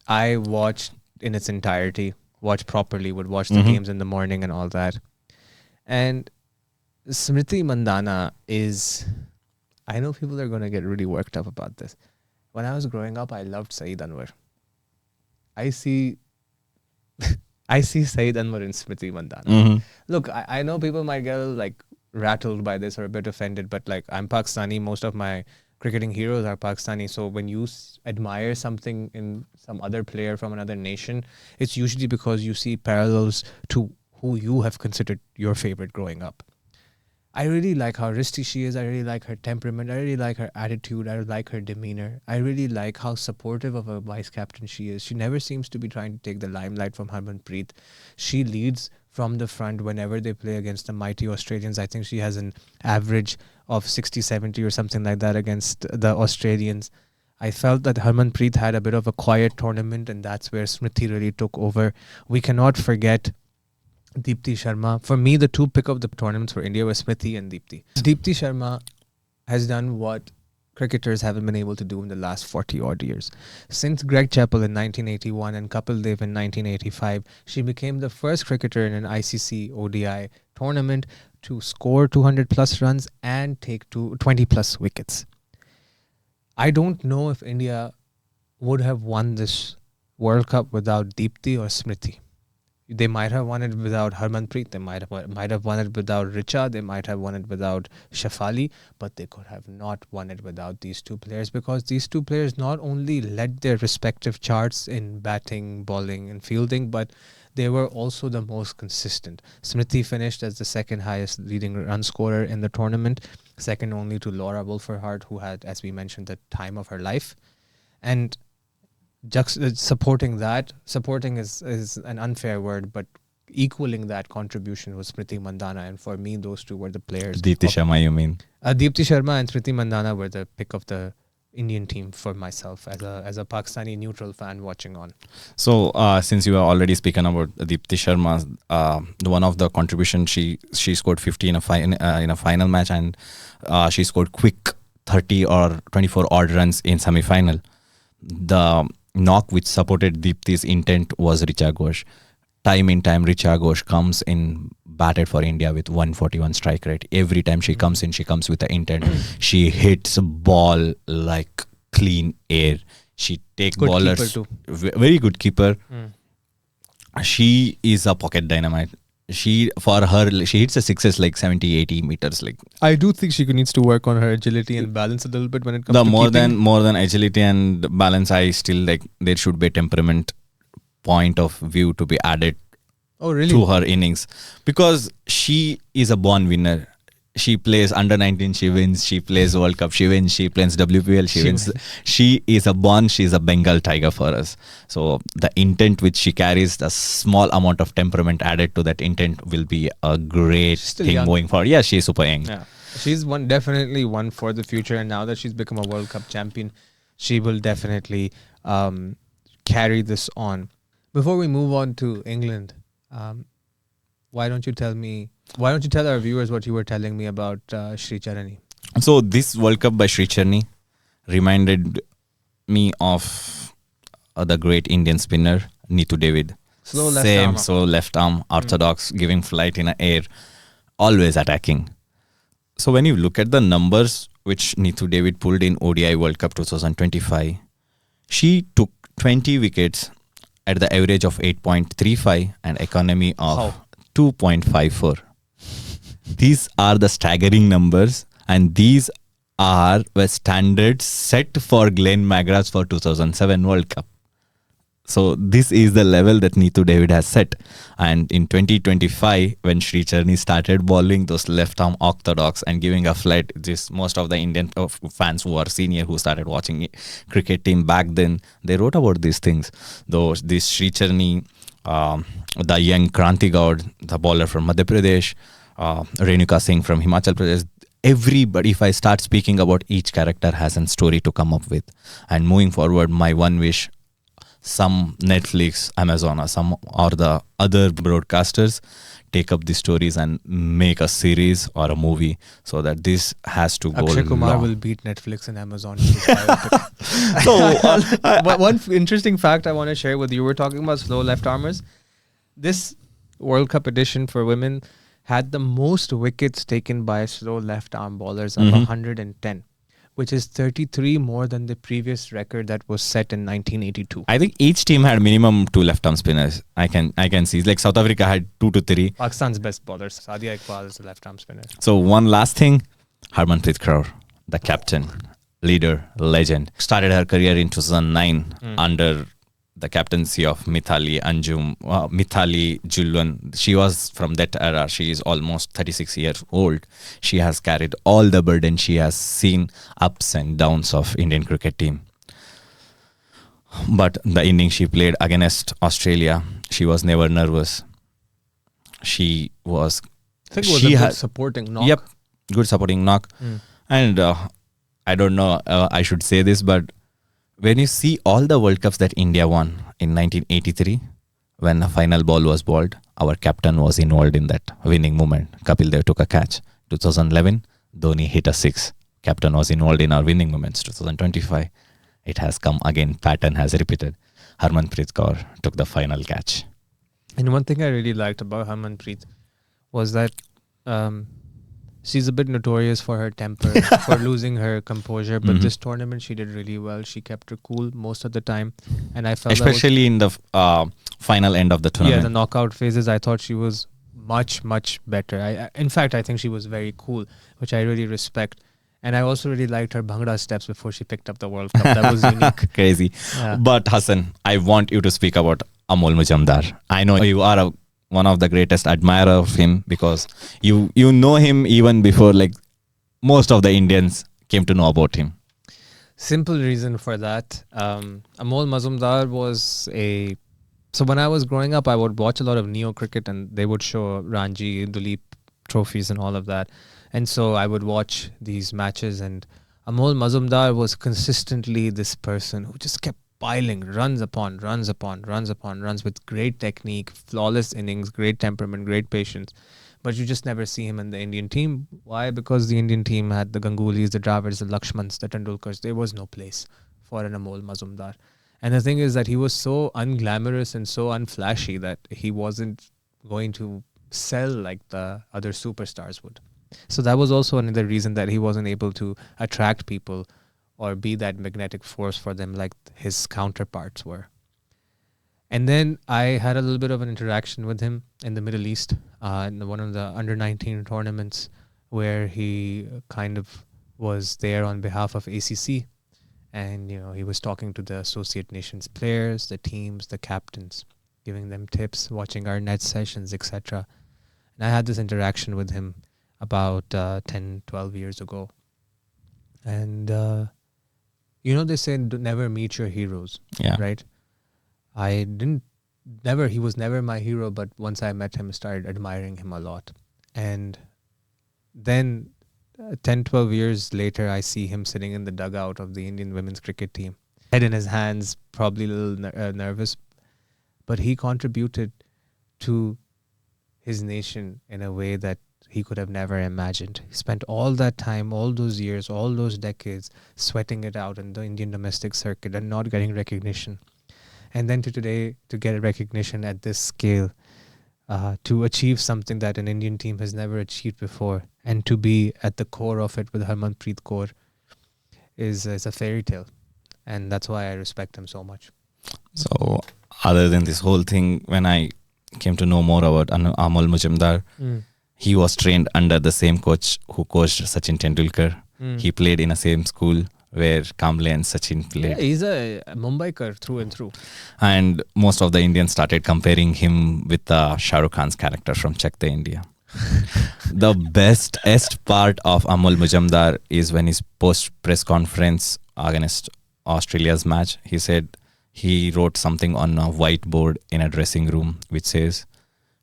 I watched in its entirety, watched properly, would watch the games in the morning and all that. And Smriti Mandhana is... I know people are going to get really worked up about this. When I was growing up, I loved Saeed Anwar. I see Saeed Anwar in Smriti Mandhana. Look, I know people might get rattled by this or a bit offended, but I'm Pakistani. Most of my cricketing heroes are Pakistani. So when you admire something in some other player from another nation, it's usually because you see parallels to who you have considered your favorite growing up. I really like how risky she is. I really like her temperament. I really like her attitude. I like her demeanor. I really like how supportive of a vice captain she is. She never seems to be trying to take the limelight from Harmanpreet. She leads from the front whenever they play against the mighty Australians. I think she has an average of 60-70 or something like that against the Australians. I felt that Harmanpreet had a bit of a quiet tournament, and that's where Smriti really took over. We cannot forget Deepti Sharma. For me, the two pick of the tournaments for India were Smriti and Deepti. Deepti Sharma has done what cricketers haven't been able to do in the last 40 odd years. Since Greg Chappell in 1981 and Kapil Dev in 1985, she became the first cricketer in an ICC ODI tournament to score 200 plus runs and take 20 plus wickets. I don't know if India would have won this World Cup without Deepti or Smriti. They might have won it without Harmanpreet. They might have won it without Richa. They might have won it without Shafali. But they could have not won it without these two players, because these two players not only led their respective charts in batting, bowling and fielding, but they were also the most consistent. Smriti finished as the second highest leading run scorer in the tournament, second only to Laura Wolferhart, who had, as we mentioned, the time of her life. And supporting is an unfair word, but equaling that contribution was Smriti Mandhana, and for me those two were the players. Deepti Sharma, you mean? Deepti Sharma and Smriti Mandhana were the pick of the Indian team for myself as a Pakistani neutral fan watching on. So since you are already speaking about Deepti Sharma, one of the contribution, she scored 50 in a final match, and she scored quick 30 or 24 odd runs in semi-final. The knock which supported Deepti's intent was Richa Ghosh. Time in time, Richa Ghosh comes in batted for India with 141 strike rate. Every time she comes in, she comes with the intent. She hits ball like clean air. She takes Good bowlers. keeper too. Very good keeper. She is a pocket dynamite. She hits the sixes like 70, 80 meters. Like, I do think she needs to work on her agility and balance a little bit when it comes the to more keeping. than agility and balance, I still like there should be a temperament point of view to be added to her innings, because she is a born winner. She plays under 19, she wins. She plays World Cup, she wins. She plays WPL, she wins. She's a Bengal tiger for us. So the intent which she carries, the small amount of temperament added to that intent will be a great thing young. going forward. Yeah, she's super young. Yeah, she's definitely one for the future. And now that she's become a World Cup champion, she will definitely carry this on. Before we move on to England, why don't you tell our viewers what you were telling me about Sri Charani? So this World Cup by Sri Charani reminded me of the great Indian spinner Neetu David. Slow left arm, orthodox, giving flight in the air, always attacking. So when you look at the numbers which Neetu David pulled in ODI World Cup 2025, she took 20 wickets at the average of 8.35 and economy of 2.54. These are the staggering numbers, and these are the standards set for Glenn McGrath for 2007 World Cup. So this is the level that Neetu David has set. And in 2025, when Sri Charani started bowling those left-arm orthodox and giving a flight, most of the Indian fans who are senior, who started watching cricket team back then, they wrote about these things. Though this Sri Charani, the young Kranti Gaud, the bowler from Madhya Pradesh, Renuka Singh from Himachal Pradesh, everybody, if I start speaking about each character, has a story to come up with. And moving forward, my one wish, some Netflix, Amazon or the other broadcasters take up these stories and make a series or a movie, so that this has to go Akshay Kumar long. will beat Netflix and Amazon. So one interesting fact I want to share with you, we're talking about slow left armers. This World Cup edition for women had the most wickets taken by slow left arm bowlers of 110. Which is 33 more than the previous record that was set in 1982. I think each team had minimum 2 left-arm spinners. I can see. Like South Africa had 2 to 3. Pakistan's best bowlers, Sadia Iqbal is a left-arm spinner. So one last thing, Harmanpreet Kaur, the captain, leader, legend, started her career in 2009 under the captaincy of Mithali Julwan. She was from that era. She is almost 36 years old. She has carried all the burden. She has seen ups and downs of Indian cricket team. But the innings she played against Australia, she was never nervous. She was... I think it was a good supporting knock. Yep, good supporting knock. And I don't know, I should say this, but when you see all the World Cups that India won in 1983, when a final ball was bowled, our captain was involved in that winning moment. Kapil Dev took a catch. 2011, Dhoni hit a 6. captain was involved in our winning moments 2025. It has come again. Pattern has repeated. Harmanpreet Kaur took the final catch. And one thing I really liked about Harmanpreet was that she's a bit notorious for her temper, for losing her composure. But this tournament, she did really well. She kept her cool most of the time. And I felt especially in the final end of the tournament. Yeah, the knockout phases, I thought she was much, much better. In fact, I think she was very cool, which I really respect. And I also really liked her Bhangra steps before she picked up the World Cup. That was unique. Crazy. Yeah. But Hassan, I want you to speak about Amol Mujumdar. I know you are one of the greatest admirer of him because you know him even before like most of the Indians came to know about him. Simple reason for that. Amol Majumdar was So when I was growing up, I would watch a lot of Neo cricket and they would show Ranji, Duleep trophies and all of that. And so I would watch these matches, and Amol Majumdar was consistently this person who just kept piling runs upon runs upon runs upon runs with great technique, flawless innings, great temperament, great patience. But you just never see him in the Indian team. Why? Because the Indian team had the Gangulis, the Dravids, the Lakshmans, the Tendulkars. There was no place for an Amol Majumdar. And the thing is that he was so unglamorous and so unflashy that he wasn't going to sell like the other superstars would. So that was also another reason that he wasn't able to attract people or be that magnetic force for them like his counterparts were. And then I had a little bit of an interaction with him in the Middle East, in one of the under-19 tournaments where he kind of was there on behalf of ACC. And, he was talking to the associate nations players, the teams, the captains, giving them tips, watching our net sessions, etc. And I had this interaction with him about 10, 12 years ago. And, they say never meet your heroes, right? He was never my hero, but once I met him, I started admiring him a lot. And then 10, 12 years later, I see him sitting in the dugout of the Indian women's cricket team, head in his hands, probably a little nervous, but he contributed to his nation in a way that he could have never imagined. He spent all that time, all those years, all those decades sweating it out in the Indian domestic circuit and not getting recognition. And then to today, to get recognition at this scale, to achieve something that an Indian team has never achieved before, and to be at the core of it with Harmanpreet Kaur is a fairy tale. And that's why I respect him so much. So other than this whole thing, when I came to know more about Amol Mujumdar, he was trained under the same coach who coached Sachin Tendulkar. He played in the same school where Kamble and Sachin played. Yeah, he's a Mumbaikar through and through. And most of the Indians started comparing him with Shah Rukh Khan's character from Check the India. The best part of Amol Mujumdar is when his post-press conference against Australia's match, he said he wrote something on a whiteboard in a dressing room which says,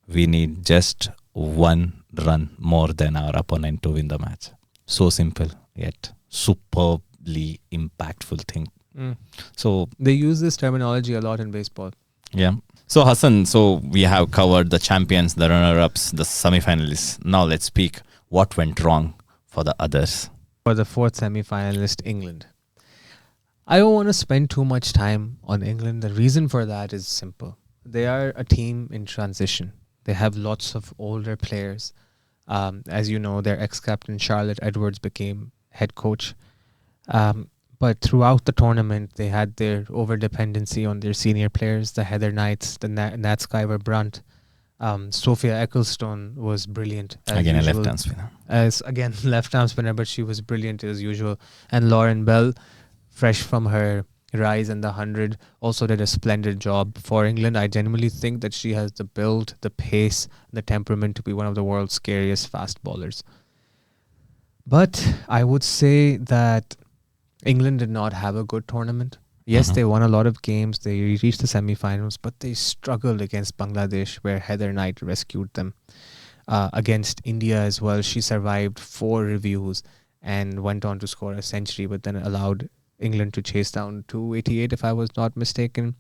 "We need just one run more than our opponent to win the match." So simple, yet superbly impactful thing. So they use this terminology a lot in baseball. Yeah. So Hassan, we have covered the champions, the runner-ups, the semi-finalists. Now let's speak what went wrong for the others. For the fourth semi-finalist, England. I don't want to spend too much time on England. The reason for that is simple. They are a team in transition. They have lots of older players. As you know, their ex-captain Charlotte Edwards became head coach. But throughout the tournament, they had their over-dependency on their senior players, the Heather Knights, the Nat Skyver Brunt. Sophia Ecclestone was brilliant. Again, usual. A left-hand spinner. Again, left-arm spinner, but she was brilliant as usual. And Lauren Bell, fresh from her rise in the 100, also did a splendid job for England. I genuinely think that she has the build, the pace, the temperament to be one of the world's scariest fast bowlers. But I would say that England did not have a good tournament. Yes, they won a lot of games. They reached the semi-finals, but they struggled against Bangladesh, where Heather Knight rescued them. Against India as well, she survived 4 reviews and went on to score a century, but then allowed England to chase down 288, if I was not mistaken.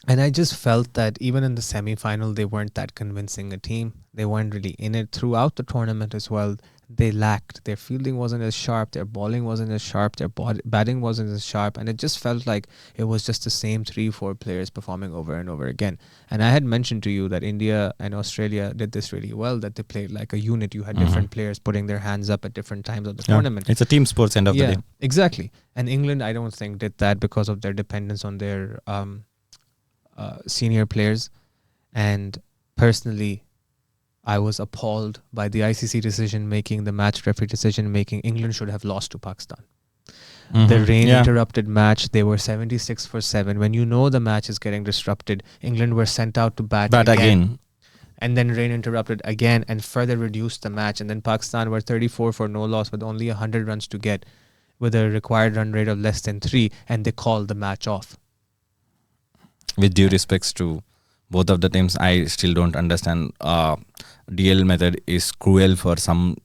And I just felt that even in the semi-final, they weren't that convincing a team. They weren't really in it throughout the tournament as well. They lacked. Their fielding wasn't as sharp. Their bowling wasn't as sharp. Their batting wasn't as sharp. And it just felt like it was just the same 3-4 players performing over and over again. And I had mentioned to you that India and Australia did this really well, that they played like a unit. You had different players putting their hands up at different times of the tournament. It's a team sports end of the day. Exactly. And England, I don't think, did that because of their dependence on their senior players. And personally, I was appalled by the ICC decision making, the match referee decision making. England should have lost to Pakistan. The rain interrupted match. They were 76 for 7. When you know the match is getting disrupted, England were sent out to bat again. And then rain interrupted again and further reduced the match. And then Pakistan were 34 for no loss with only 100 runs to get, with a required run rate of less than 3. And they called the match off. With due respects to both of the teams, I still don't understand. DL method is cruel for some,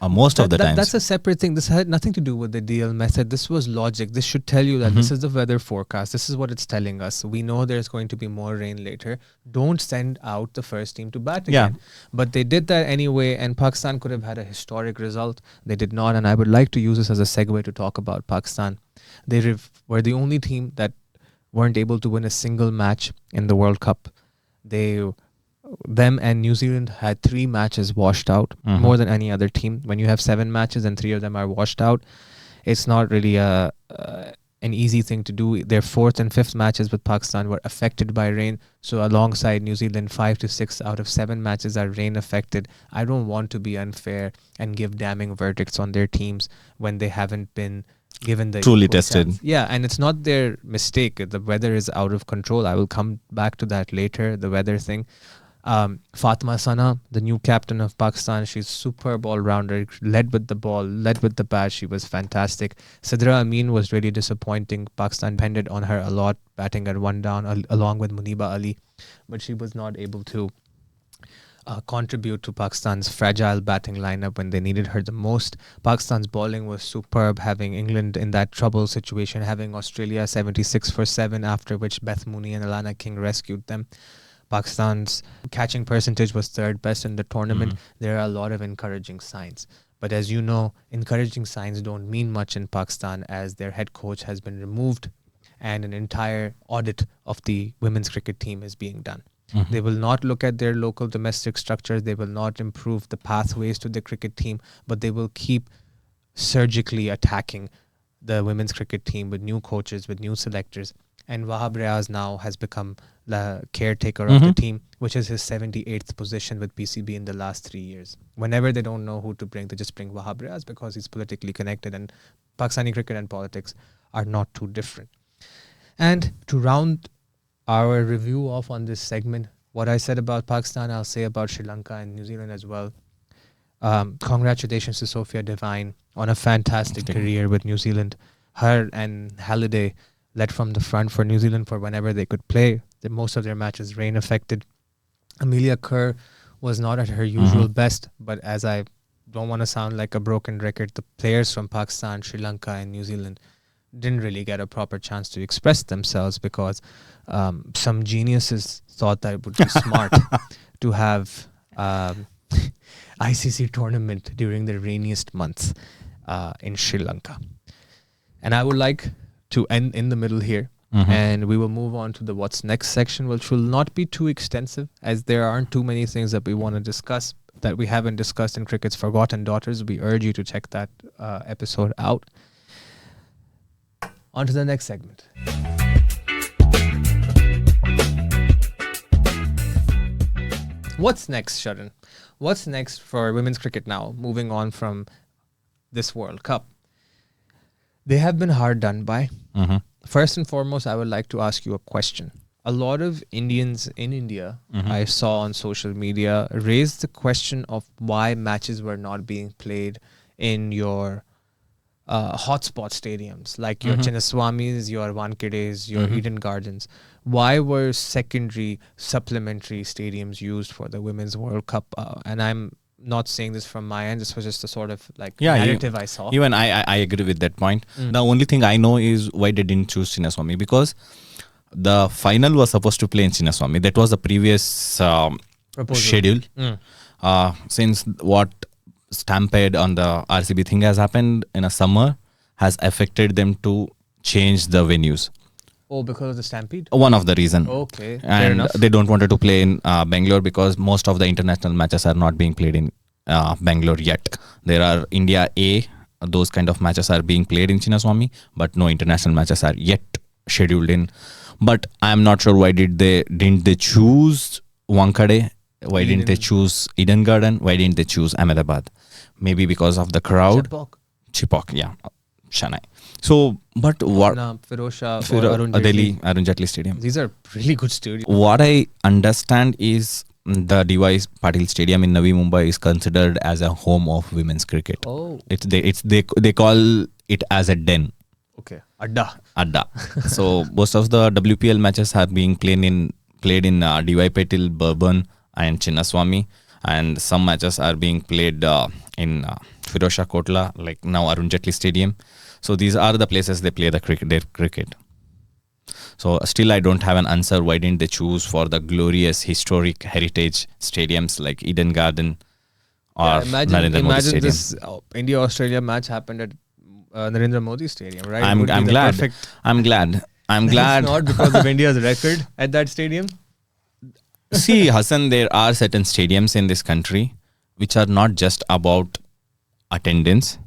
most of the times. That's a separate thing. This had nothing to do with the DL method. This was logic. This should tell you that this is the weather forecast. This is what it's telling us. We know there's going to be more rain later. Don't send out the first team to bat again. But they did that anyway, and Pakistan could have had a historic result. They did not, and I would like to use this as a segue to talk about Pakistan. They were the only team that weren't able to win a single match in the World Cup. Them and New Zealand had 3 matches washed out, more than any other team. When you have 7 matches and 3 of them are washed out, it's not really an easy thing to do. Their 4th and 5th matches with Pakistan were affected by rain. So alongside New Zealand, 5 to 6 out of 7 matches are rain affected. I don't want to be unfair and give damning verdicts on their teams when they haven't been given the truly tested chance. Yeah, and it's not their mistake. The weather is out of control. I will come back to that later, the weather thing. Fatma Sana, the new captain of Pakistan, she's superb all-rounder, led with the ball, led with the bat. She was fantastic. Sidra Amin was really disappointing. Pakistan depended on her a lot, batting at 1 down along with Muniba Ali, but she was not able to contribute to Pakistan's fragile batting lineup when they needed her the most. Pakistan's bowling was superb, having England in that trouble situation, having Australia 76 for 7, after which Beth Mooney and Alana King rescued them. Pakistan's catching percentage was 3rd best in the tournament. There are a lot of encouraging signs. But as you know, encouraging signs don't mean much in Pakistan, as their head coach has been removed and an entire audit of the women's cricket team is being done. They will not look at their local domestic structures. They will not improve the pathways to the cricket team, but they will keep surgically attacking the women's cricket team with new coaches, with new selectors. And Wahab Riaz now has become the caretaker of the team, which is his 78th position with PCB in the last 3 years. Whenever they don't know who to bring, they just bring Wahab Riaz because he's politically connected, and Pakistani cricket and politics are not too different. And to round our review off on this segment, what I said about Pakistan, I'll say about Sri Lanka and New Zealand as well. Congratulations to Sophia Devine on a fantastic career with New Zealand. Her and Halliday led from the front for New Zealand for whenever they could play. Most of their matches rain affected. Amelia Kerr was not at her usual best, but as I don't want to sound like a broken record, the players from Pakistan, Sri Lanka and New Zealand didn't really get a proper chance to express themselves because some geniuses thought that it would be smart to have ICC tournament during the rainiest month in Sri Lanka. And I would like to end in the middle here, and we will move on to the what's next section, which will not be too extensive as there aren't too many things that we want to discuss that we haven't discussed in Cricket's Forgotten Daughters. We urge you to check that episode out. On to the next segment. What's next, Sharan? What's next for women's cricket now, moving on from this World Cup? They have been hard done by. First and foremost, I would like to ask you a question. A lot of Indians in India, I saw on social media, raised the question of why matches were not being played in your hotspot stadiums, like your Chinnaswamis, your Wankedes, your Eden Gardens. Why were secondary, supplementary stadiums used for the Women's World Cup? And I'm not saying this from my end. This was just a sort of narrative I saw. Even I agree with that point. The only thing I know is why they didn't choose Chinnaswamy, because the final was supposed to play in Chinnaswamy. That was the previous schedule. Since what stampede on the RCB thing has happened in a summer has affected them to change the venues. Oh, because of the stampede? One of the reason. Okay, fair And enough. they don't wanted to play in Bangalore because most of the international matches are not being played in Bangalore yet. There are India A, those kind of matches are being played in Chinnaswamy, but no international matches are yet scheduled in. But I'm not sure why didn't they choose Wankhede? Why didn't they choose Eden Garden? Why didn't they choose Ahmedabad? Maybe because of the crowd. Chipok, yeah, Chennai. So, but what? Firosha, Delhi, Arun Jaitley Stadium. These are really good stadiums. What I understand is the DY Patil Stadium in Navi Mumbai is considered as a home of women's cricket. Oh, They call it as a den. okay. Adda. So most of the WPL matches are being played in DY Patil, Bourbon, and Chinnaswamy, and some matches are being played in Firosha Kotla, like now Arun Jaitley Stadium. So these are the places they play their cricket. So still I don't have an answer why didn't they choose for the glorious historic heritage stadiums like Eden Garden or Narendra Modi Stadium. This India-Australia match happened at Narendra Modi Stadium, right? I'm glad. I'm glad. It's not because of India's record at that stadium. See, Hassan, there are certain stadiums in this country which are not just about attendance.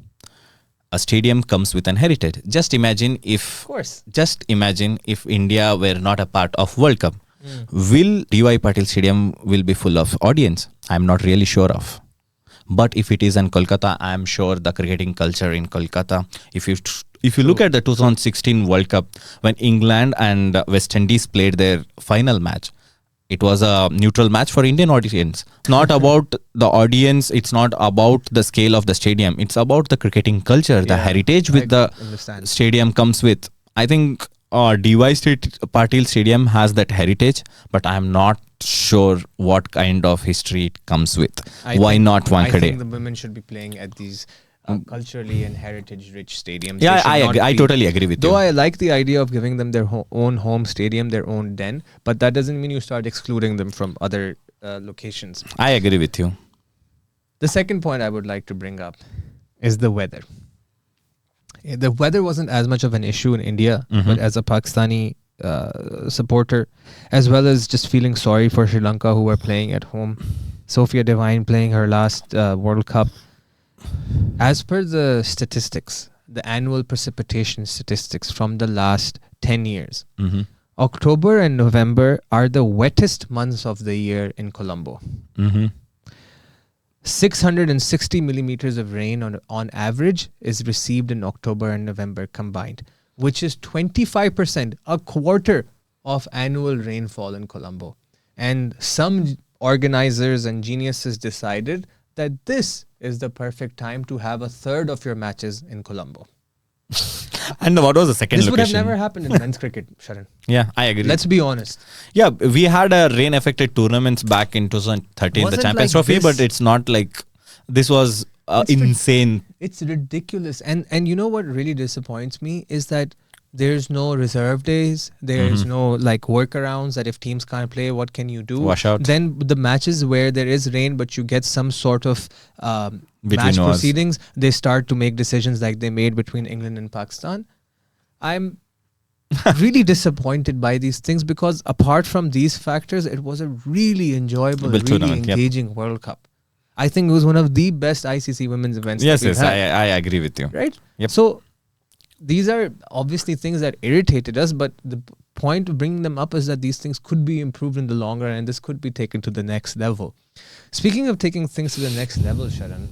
A stadium comes with an heritage. Just imagine if India were not a part of World Cup. Will DY Patil Stadium will be full of audience? I'm not really sure of. But if it is in Kolkata, I'm sure the cricketing culture in Kolkata. If you look at the 2016 World Cup, when England and West Indies played their final match, it was a neutral match for Indian audience. Not about the audience. It's not about the scale of the stadium. It's about the cricketing culture, the heritage with the stadium comes with. I think DY Patil Stadium has that heritage, but I'm not sure what kind of history it comes with. Why not Wankhede? I think the women should be playing at these culturally and heritage-rich stadiums. Yeah, I totally agree with you. Though I like the idea of giving them their own home stadium, their own den, but that doesn't mean you start excluding them from other locations. I agree with you. The second point I would like to bring up is the weather. The weather wasn't as much of an issue in India, but as a Pakistani supporter, as well as just feeling sorry for Sri Lanka who were playing at home. Sophia Devine playing her last World Cup. As per the statistics, the annual precipitation statistics from the last 10 years, October and November are the wettest months of the year in Colombo. 660 millimeters of rain on average is received in October and November combined, which is 25%, a quarter of annual rainfall in Colombo. And some organizers and geniuses decided that this is the perfect time to have a third of your matches in Colombo. And what was the second This location? would have never happened in men's cricket, Sharan. Yeah, I agree. Let's be honest. Yeah, we had a rain-affected tournaments back in 2013, the Champions Trophy, but it's not like this was insane. It's ridiculous. And you know what really disappoints me is that there's no reserve days. There's no like workarounds that if teams can't play, what can you do? Wash out. Then the matches where there is rain, but you get some sort of match proceedings, they start to make decisions like they made between England and Pakistan. I'm really disappointed by these things because apart from these factors, it was a really enjoyable, really engaging World Cup. I think it was one of the best ICC women's events. Yes, I agree with you. Right? Yep. So these are obviously things that irritated us, but the point of bringing them up is that these things could be improved in the long run and this could be taken to the next level. Speaking of taking things to the next level, Sharan,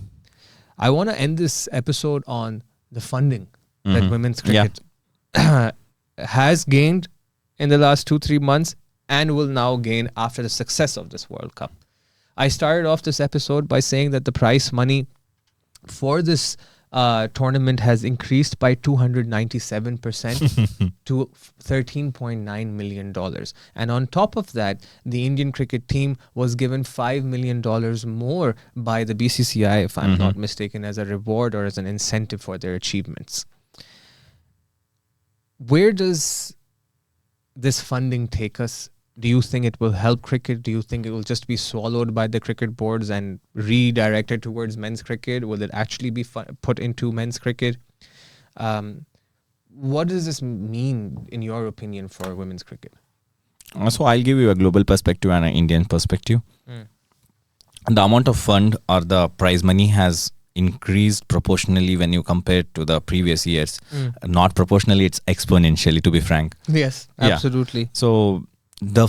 I want to end this episode on the funding that women's cricket has gained in the last 2-3 months and will now gain after the success of this World Cup. I started off this episode by saying that the prize money for this tournament has increased by 297% to $13.9 million. And on top of that, the Indian cricket team was given $5 million more by the BCCI, if I'm not mistaken, as a reward or as an incentive for their achievements. Where does this funding take us? Do you think it will help cricket? Do you think it will just be swallowed by the cricket boards and redirected towards men's cricket? Will it actually be put into men's cricket? What does this mean, in your opinion, for women's cricket? So I'll give you a global perspective and an Indian perspective. The amount of fund or the prize money has increased proportionally when you compare to the previous years. Not proportionally, it's exponentially, to be frank. Yes, absolutely. Yeah. So the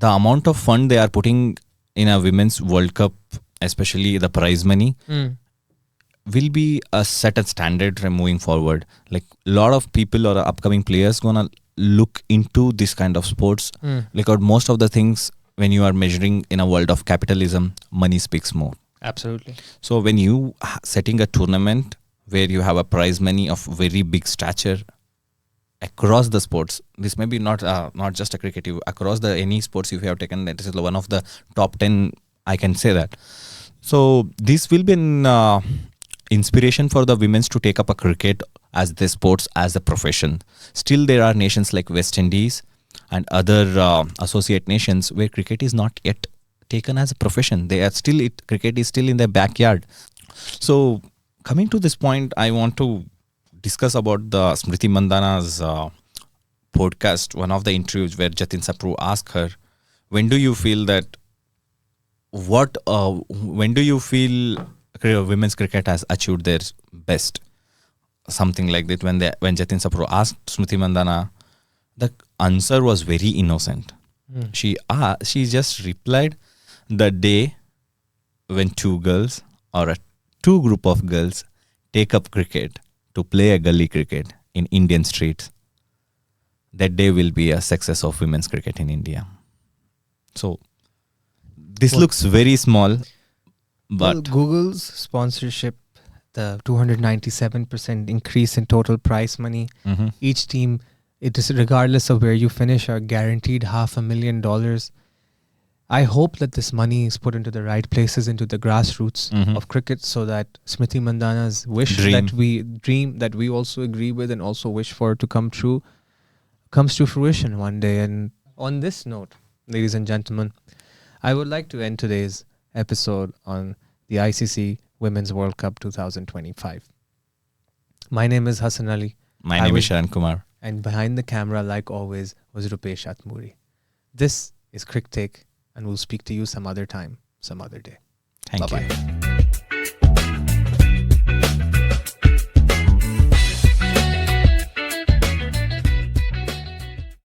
amount of fund they are putting in a women's World Cup, especially the prize money, will be a set a standard moving forward. Like a lot of people or upcoming players gonna look into this kind of sports. Because most of the things, when you are measuring in a world of capitalism, money speaks more. Absolutely. So when you setting a tournament where you have a prize money of very big stature across the sports, this may be not just a cricket, across the any sports if you have taken, that is one of the top 10, I can say that. So this will be an inspiration for the women to take up a cricket as the sports, as a profession. Still there are nations like West Indies and other associate nations where cricket is not yet taken as a profession. They are still, cricket is still in their backyard. So coming to this point, I want to discuss about the Smriti Mandhana's podcast, one of the interviews where Jatin Sapru asked her, when do you feel women's cricket has achieved their best? Something like that. When Jatin Sapru asked Smriti Mandhana, the answer was very innocent. She just replied, the day when two girls or two group of girls take up cricket to play a gully cricket in Indian streets, that day will be a success of women's cricket in India. So this looks very small, but Google's sponsorship, the 297% increase in total prize money, each team, it is regardless of where you finish, are guaranteed $500,000. I hope that this money is put into the right places, into the grassroots of cricket, so that Smriti Mandhana's dream that we also agree with and also wish for to come true, comes to fruition one day. And on this note, ladies and gentlemen, I would like to end today's episode on the ICC Women's World Cup 2025. My name is Hassan Ali. My name is Sharan Kumar. And behind the camera, like always, was Rupesh Atmuri. This is Crick Take, and we'll speak to you some other time, some other day. Thank you. Bye-bye.